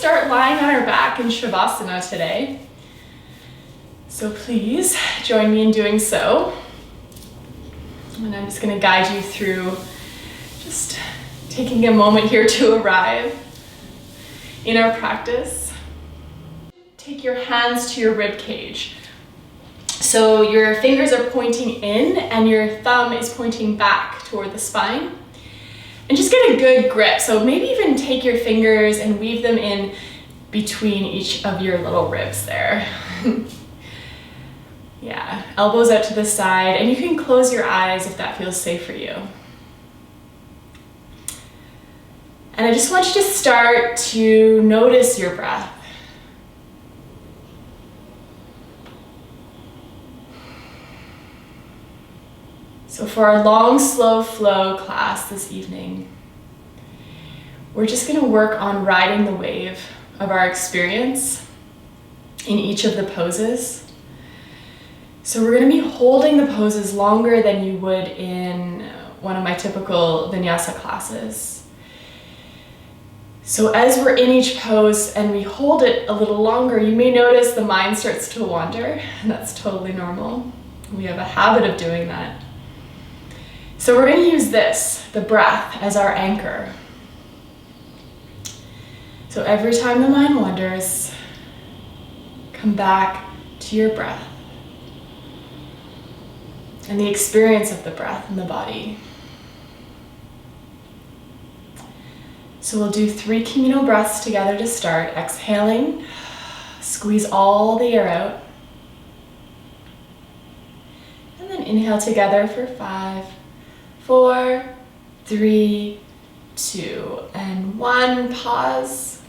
start lying on our back in Shavasana today. So please join me in doing so. And I'm just going to guide you through just taking a moment here to arrive in our practice. Take your hands to your rib cage. So your fingers are pointing in and your thumb is pointing back toward the spine. And just get a good grip. So maybe even take your fingers and weave them in between each of your little ribs there. Yeah, elbows out to the side, and you can close your eyes if that feels safe for you. And I just want you to start to notice your breath. So for our long, slow flow class this evening, we're just going to work on riding the wave of our experience in each of the poses. So we're going to be holding the poses longer than you would in one of my typical vinyasa classes. So as we're in each pose and we hold it a little longer, you may notice the mind starts to wander, and that's totally normal. We have a habit of doing that. So we're going to use this, the breath, as our anchor. So every time the mind wanders, come back to your breath and the experience of the breath in the body. So we'll do 3 communal breaths together to start. Exhaling, squeeze all the air out. And then inhale together for 5, 4, 3, 2, and 1. Pause.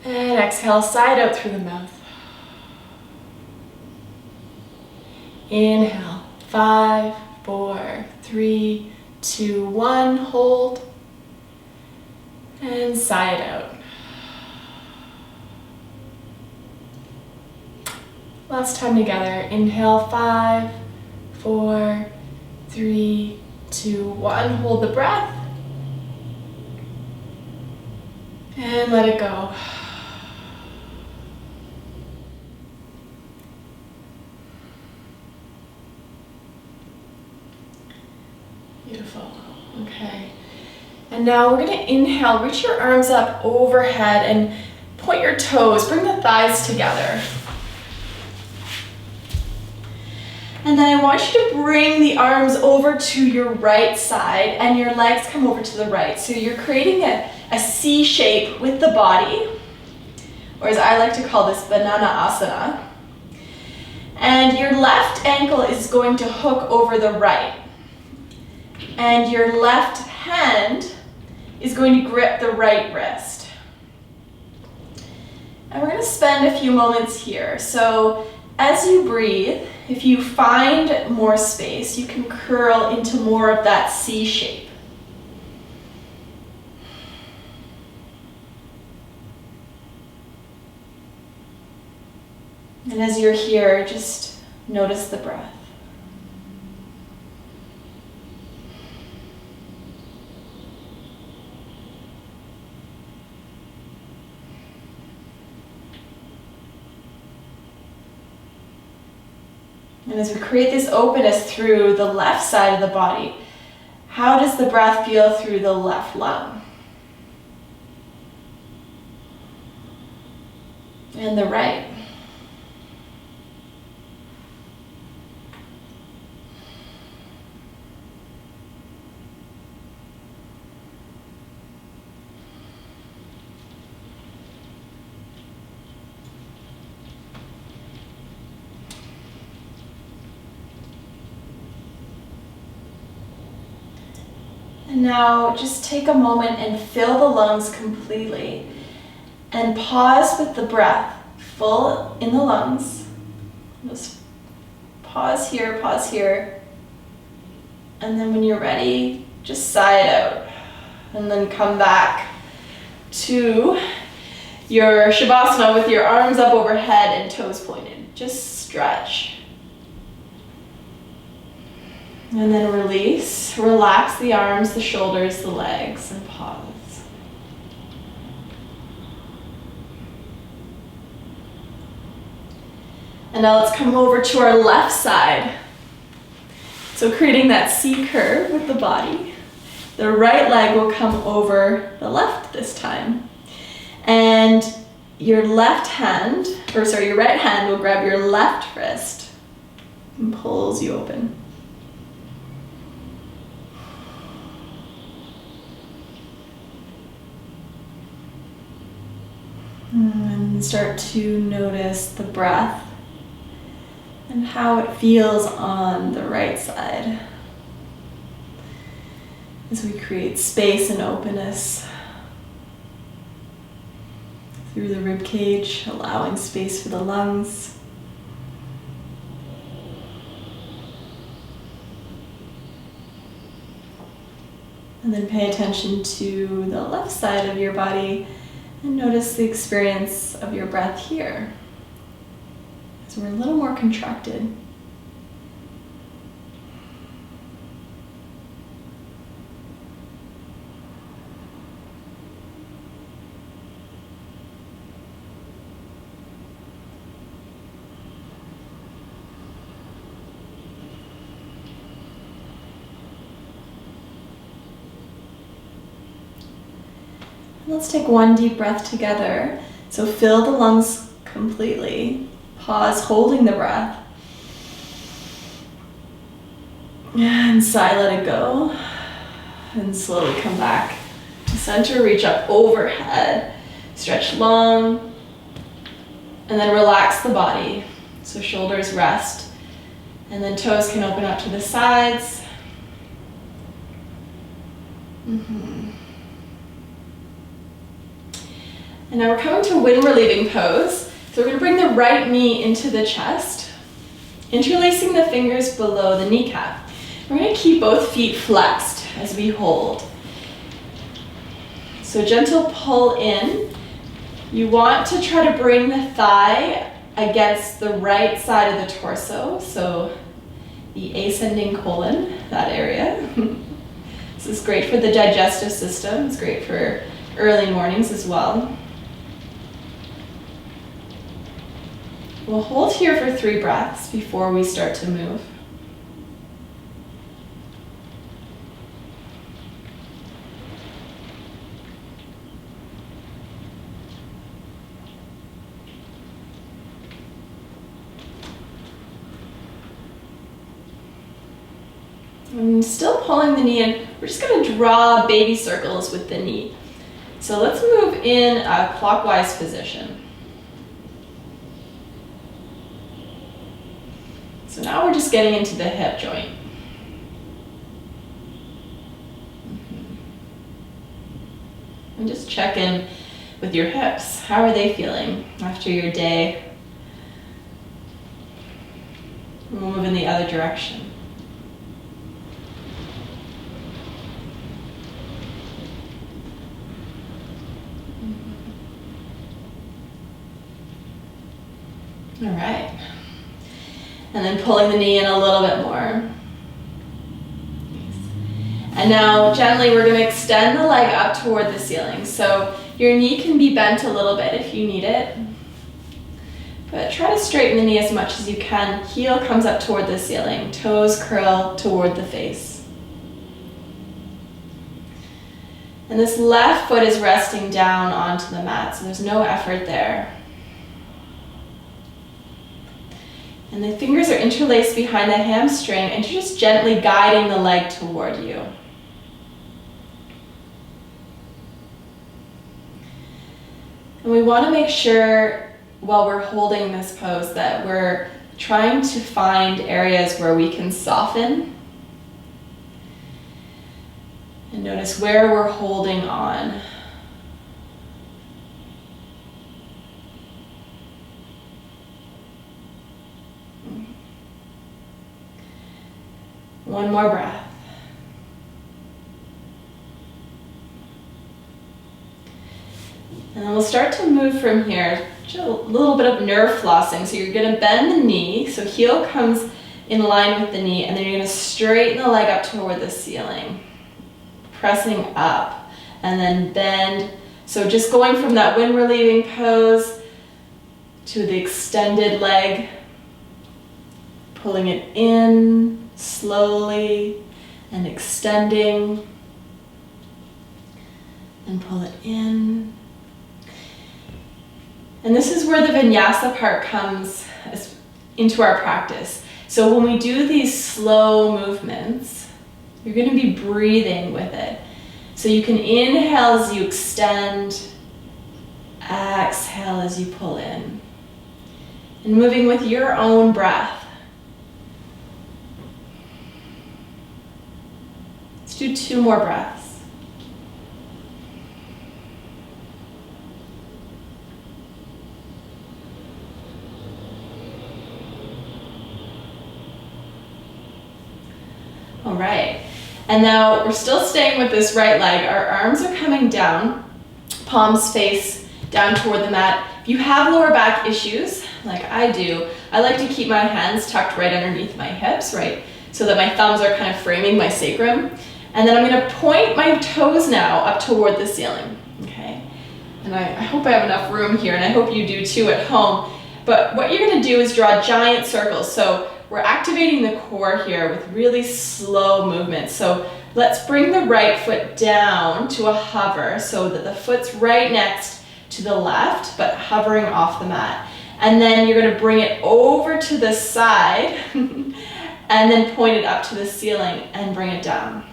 And exhale, side out through the mouth. Inhale, 5, 4, 3, 2, 1. Hold. And sigh it out. Last time together. Inhale, 5, 4, 3, 2, 1. Hold the breath. And let it go. Beautiful. Okay. And now we're going to inhale. Reach your arms up overhead and point your toes. Bring the thighs together. And then I want you to bring the arms over to your right side and your legs come over to the right. So you're creating a C shape with the body, or as I like to call this, banana asana. And your left ankle is going to hook over the right. And your left hand is going to grip the right wrist. And we're going to spend a few moments here. So as you breathe, if you find more space, you can curl into more of that C shape. And as you're here, just notice the breath. And as we create this openness through the left side of the body, how does the breath feel through the left lung? And the right. And now just take a moment and fill the lungs completely and pause with the breath full in the lungs. Just pause here, and then when you're ready, just sigh it out. And then come back to your Shavasana with your arms up overhead and toes pointed. Just stretch. And then release. Relax the arms, the shoulders, the legs, and pause. And now let's come over to our left side. So creating that C curve with the body. The right leg will come over the left this time. And your right hand will grab your left wrist and pulls you open. And start to notice the breath and how it feels on the right side as we create space and openness through the rib cage, allowing space for the lungs. And then pay attention to the left side of your body and notice the experience of your breath here. So we're a little more contracted. Let's take one deep breath together. So fill the lungs completely. Pause, holding the breath. And sigh, let it go. And slowly come back to center, reach up overhead. Stretch long. And then relax the body. So shoulders rest. And then toes can open up to the sides. And now we're coming to wind relieving pose. So we're going to bring the right knee into the chest, interlacing the fingers below the kneecap. We're going to keep both feet flexed as we hold. So gentle pull in. You want to try to bring the thigh against the right side of the torso, so the ascending colon, that area. This is great for the digestive system. It's great for early mornings as well. We'll hold here for 3 breaths before we start to move. And still pulling the knee in, we're just going to draw baby circles with the knee. So let's move in a clockwise position. So now we're just getting into the hip joint. And just check in with your hips. How are they feeling after your day? And we'll move in the other direction. All right. And then pulling the knee in a little bit more. And now gently we're going to extend the leg up toward the ceiling. So your knee can be bent a little bit if you need it. But try to straighten the knee as much as you can. Heel comes up toward the ceiling. Toes curl toward the face. And this left foot is resting down onto the mat, so there's no effort there. And the fingers are interlaced behind the hamstring, and you're just gently guiding the leg toward you. And we want to make sure while we're holding this pose that we're trying to find areas where we can soften. And notice where we're holding on. One more breath. And then we'll start to move from here. Just a little bit of nerve flossing. So you're going to bend the knee, so heel comes in line with the knee, and then you're going to straighten the leg up toward the ceiling. Pressing up, and then bend. So just going from that wind relieving pose to the extended leg, Pulling it in slowly and extending. And pull it in. And this is where the vinyasa part comes into our practice. So when we do these slow movements, you're going to be breathing with it. So you can inhale as you extend, exhale as you pull in. And moving with your own breath. Let's do 2 more breaths. All right, and now we're still staying with this right leg. Our arms are coming down, palms face down toward the mat. If you have lower back issues, like I do, I like to keep my hands tucked right underneath my hips, right? So that my thumbs are kind of framing my sacrum. And then I'm gonna point my toes now up toward the ceiling, okay? And I hope I have enough room here, and I hope you do too at home. But what you're gonna do is draw giant circles. So we're activating the core here with really slow movement. So let's bring the right foot down to a hover so that the foot's right next to the left, but hovering off the mat. And then you're gonna bring it over to the side and then point it up to the ceiling and bring it down.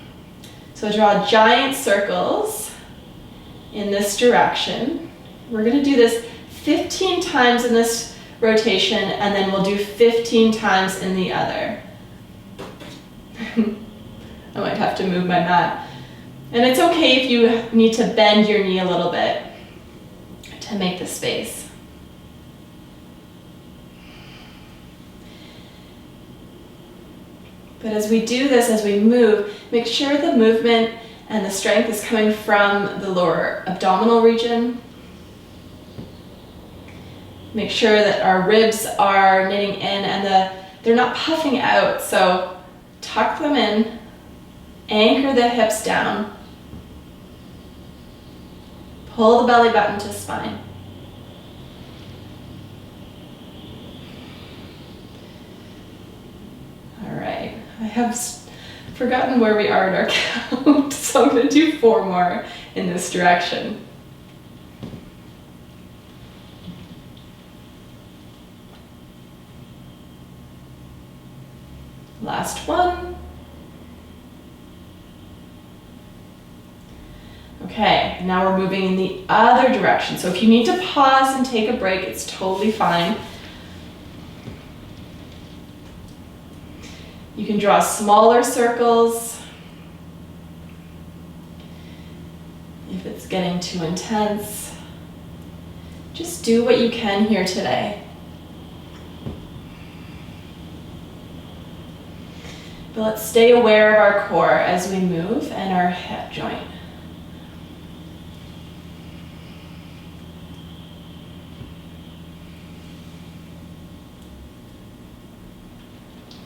So draw giant circles in this direction. We're gonna do this 15 times in this rotation, and then we'll do 15 times in the other. I might have to move my mat. And it's okay if you need to bend your knee a little bit to make the space. But as we do this, as we move, make sure the movement and the strength is coming from the lower abdominal region. Make sure that our ribs are knitting in and they're not puffing out. So tuck them in, anchor the hips down, pull the belly button to spine. All right, I have forgotten where we are in our count, so I'm going to do 4 more in this direction. Last one. Okay, now we're moving in the other direction. So if you need to pause and take a break, it's totally fine. You can draw smaller circles if it's getting too intense. Just do what you can here today. But let's stay aware of our core as we move and our hip joint.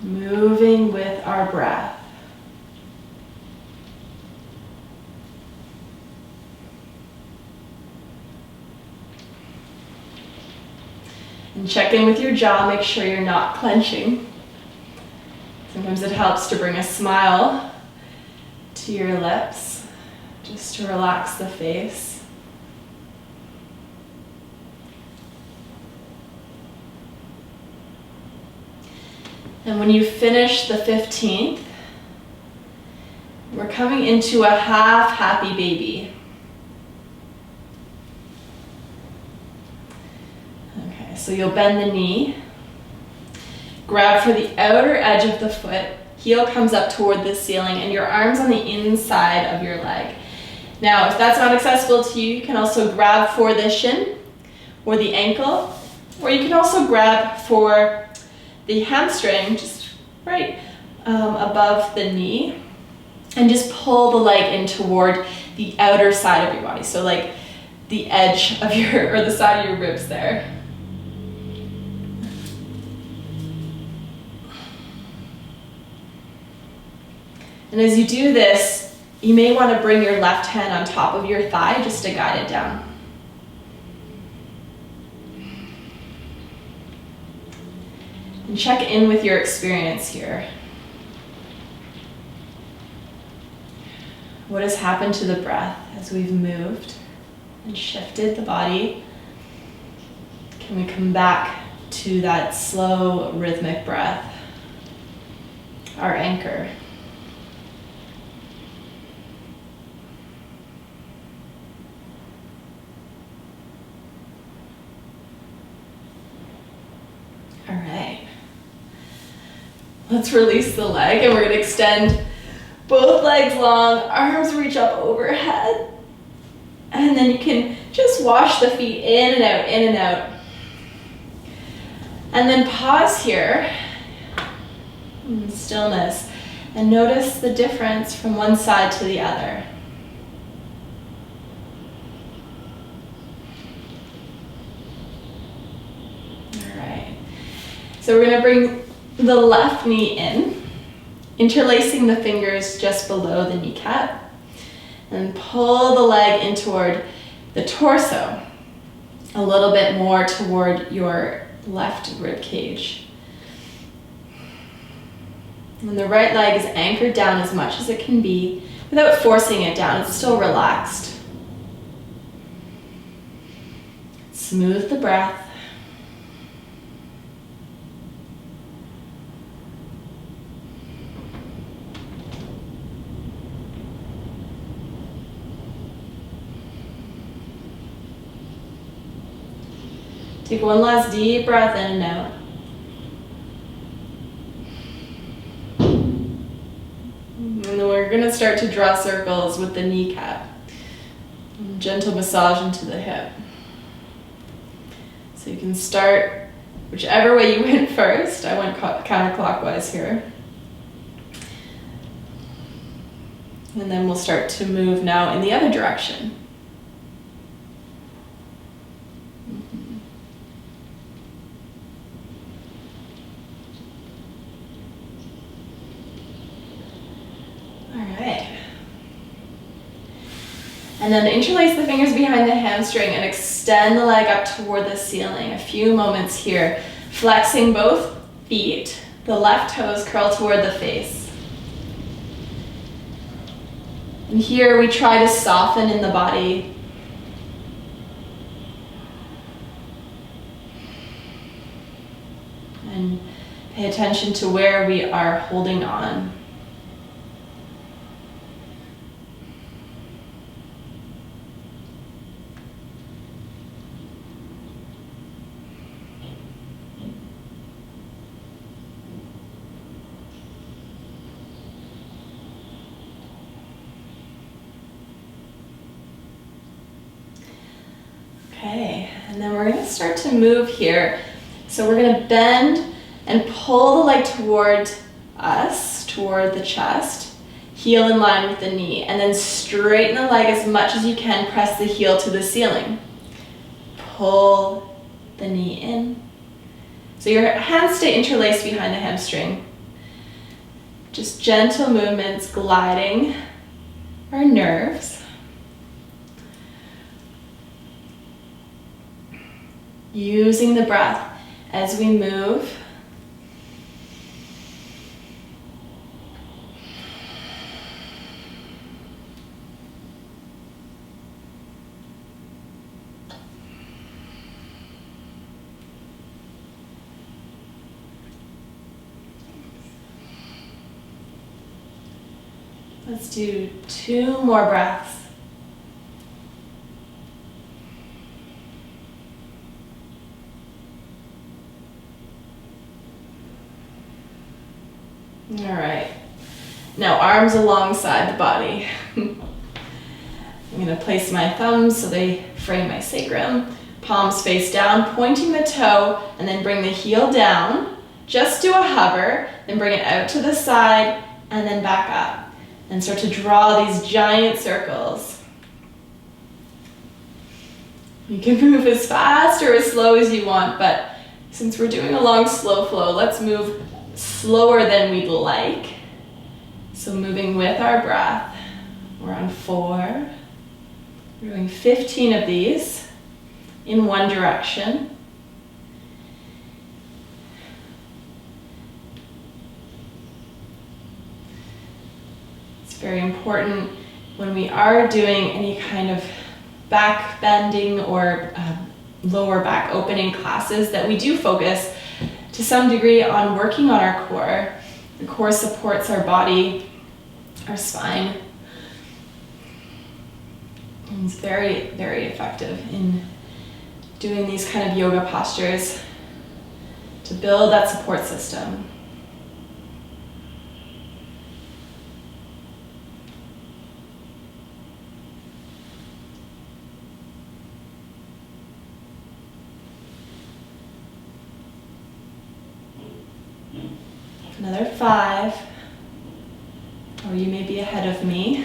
Moving with our breath. And check in with your jaw, make sure you're not clenching. Sometimes it helps to bring a smile to your lips, just to relax the face. And when you finish the 15th, we're coming into a half happy baby. Okay, so you'll bend the knee. Grab for the outer edge of the foot, heel comes up toward the ceiling, and your arms on the inside of your leg. Now, if that's not accessible to you, you can also grab for the shin or the ankle, or you can also grab for the hamstring, just right above the knee, and just pull the leg in toward the outer side of your body. So like the edge of your, or the side of your ribs there. And as you do this, you may want to bring your left hand on top of your thigh just to guide it down. And And check in with your experience here. What has happened to the breath as we've moved and shifted the body? Can we come back to that slow, rhythmic breath, our anchor? All right. Let's release the leg, and we're going to extend both legs long, arms reach up overhead. And then you can just wash the feet in and out, in and out. And then pause here in stillness and notice the difference from one side to the other. All right. So we're going to bring the left knee in, interlacing the fingers just below the kneecap, and pull the leg in toward the torso, a little bit more toward your left rib cage. And the right leg is anchored down as much as it can be without forcing it down. It's still relaxed. Smooth the breath. Take one last deep breath in and out. And then we're going to start to draw circles with the kneecap. Gentle massage into the hip. So you can start whichever way you went first. I went counterclockwise here. And then we'll start to move now in the other direction. And then interlace the fingers behind the hamstring and extend the leg up toward the ceiling. A few moments here, flexing both feet. The left toes curl toward the face. And here we try to soften in the body. And pay attention to where we are holding on. Okay, and then we're going to start to move here. So we're going to bend and pull the leg toward us, toward the chest, heel in line with the knee, and then straighten the leg as much as you can, press the heel to the ceiling. Pull the knee in. So your hands stay interlaced behind the hamstring. Just gentle movements gliding our nerves. Using the breath as we move. Let's do 2 more breaths. All right, now arms alongside the body. I'm going to place my thumbs so they frame my sacrum, palms face down, pointing the toe, and then bring the heel down. Just do a hover, then bring it out to the side, and then back up. And start to draw these giant circles. You can move as fast or as slow as you want, but since we're doing a long, slow flow, let's move slower than we'd like. So moving with our breath. We're on 4. We're doing 15 of these in one direction. very important when we are doing any kind of back bending or lower back opening classes that we do focus to some degree on working on our core. The core supports our body, our spine, and it's very, very effective in doing these kind of yoga postures to build that support system. Another 5, or you may be ahead of me.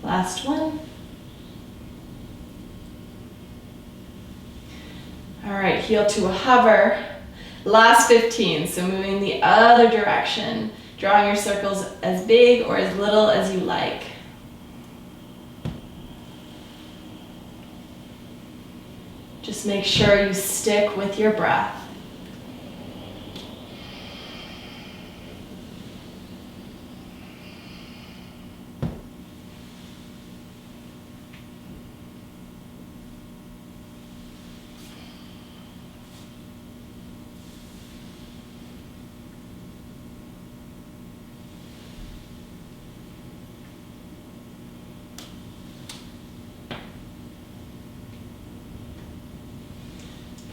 Last one. All right, heel to a hover. Last 15, so moving the other direction, drawing your circles as big or as little as you like. Just make sure you stick with your breath.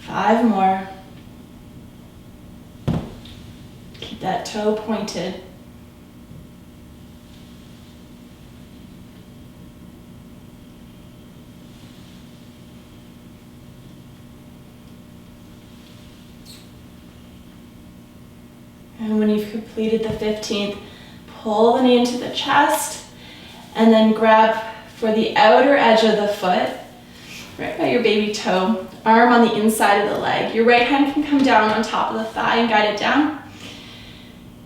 Five more. Keep that toe pointed. And when you've completed the 15th, pull the knee into the chest and then grab for the outer edge of the foot, right by your baby toe, arm on the inside of the leg. Your right hand can come down on top of the thigh and guide it down.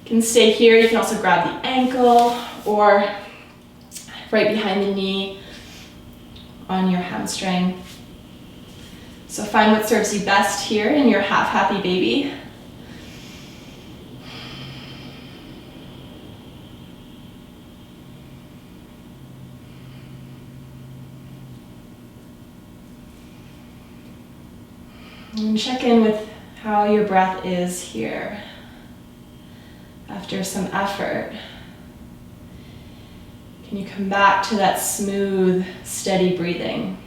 You can stay here. You can also grab the ankle or right behind the knee on your hamstring. So find what serves you best here in your half happy baby. And check in with how your breath is here after some effort. Can you come back to that smooth, steady breathing?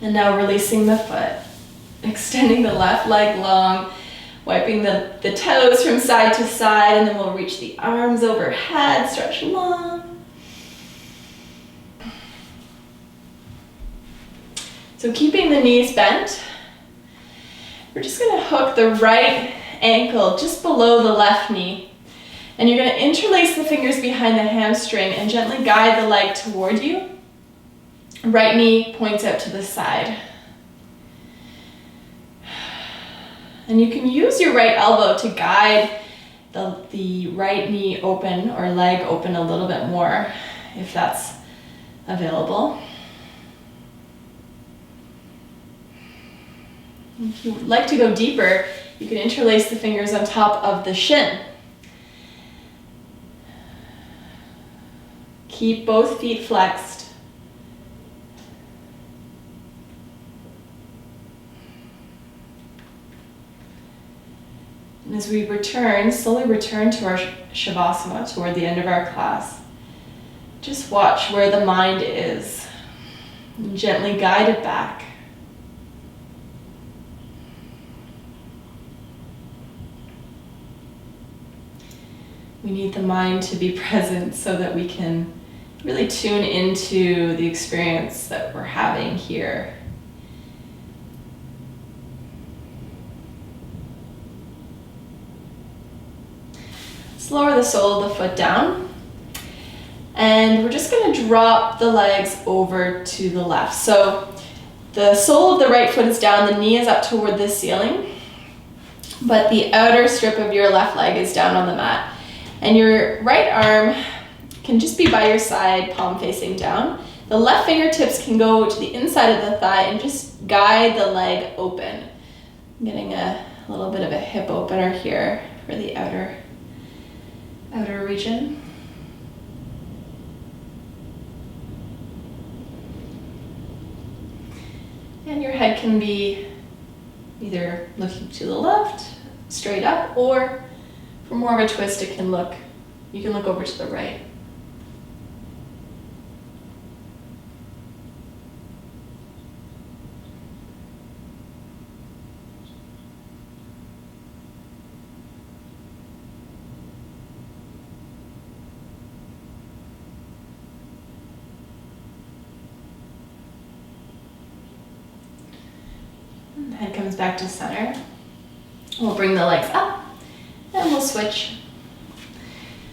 And now releasing the foot, extending the left leg long, wiping the toes from side to side, and then we'll reach the arms overhead, stretch long. So keeping the knees bent, we're just gonna hook the right ankle just below the left knee. And you're gonna interlace the fingers behind the hamstring and gently guide the leg toward you. Right knee points out to the side. And you can use your right elbow to guide the right knee open or leg open a little bit more if that's available. If you would like to go deeper, you can interlace the fingers on top of the shin. Keep both feet flexed. And as we slowly return to our Shavasana toward the end of our class, just watch where the mind is and gently guide it back. We need the mind to be present so that we can really tune into the experience that we're having here. Let's lower the sole of the foot down. And we're just going to drop the legs over to the left. So the sole of the right foot is down, the knee is up toward the ceiling, but the outer strip of your left leg is down on the mat. And your right arm can just be by your side, palm facing down. The left fingertips can go to the inside of the thigh and just guide the leg open. I'm getting a little bit of a hip opener here for the outer region. And your head can be either looking to the left, straight up, or for more of a twist, you can look over to the right. Head comes back to center. We'll bring the legs up and we'll switch.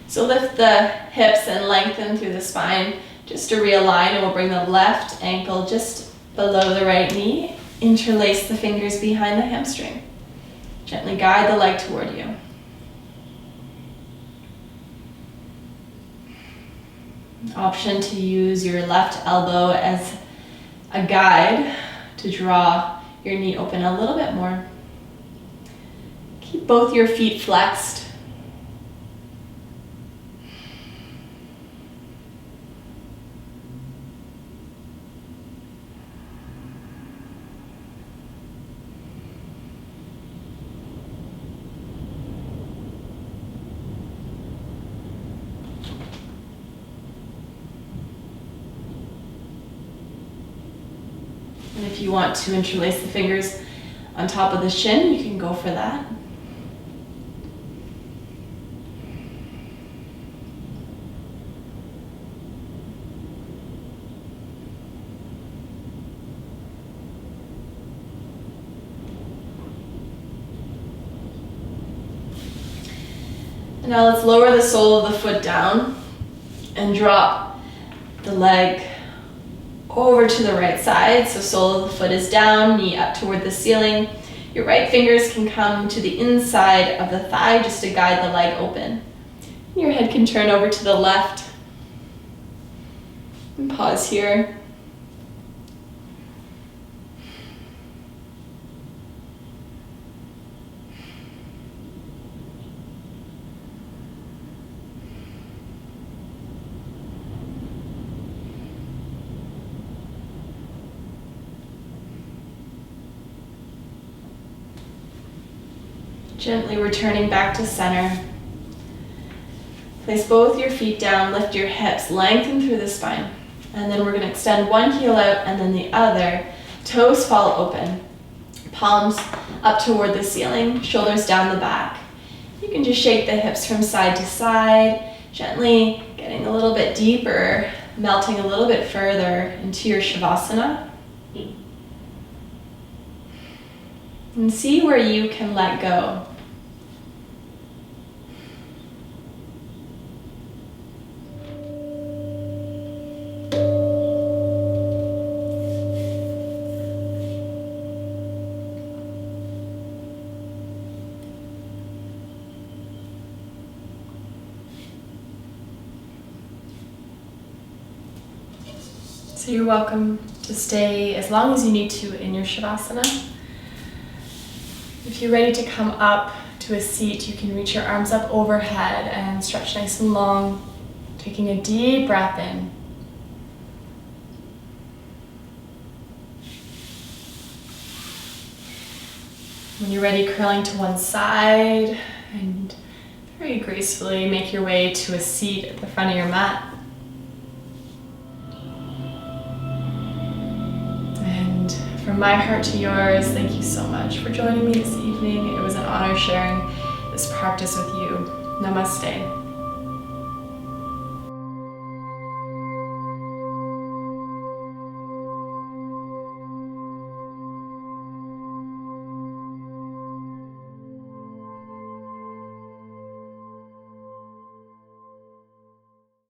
So lift the hips and lengthen through the spine just to realign, and we'll bring the left ankle just below the right knee. Interlace the fingers behind the hamstring. Gently guide the leg toward you. Option to use your left elbow as a guide to draw your knee open a little bit more. Keep both your feet flexed. And if you want to interlace the fingers on top of the shin, you can go for that. And now let's lower the sole of the foot down and drop the leg over to the right side. So sole of the foot is down, knee up toward the ceiling. Your right fingers can come to the inside of the thigh just to guide the leg open. Your head can turn over to the left. And pause here. Gently returning back to center. Place both your feet down, lift your hips, lengthen through the spine. And then we're going to extend one heel out and then the other. Toes fall open. Palms up toward the ceiling, shoulders down the back. You can just shake the hips from side to side, gently getting a little bit deeper, melting a little bit further into your Shavasana. And see where you can let go. So you're welcome to stay as long as you need to in your Shavasana. If you're ready to come up to a seat, you can reach your arms up overhead and stretch nice and long, taking a deep breath in. When you're ready, curling to one side and very gracefully make your way to a seat at the front of your mat. From my heart to yours, thank you so much for joining me this evening. It was an honor sharing this practice with you. Namaste.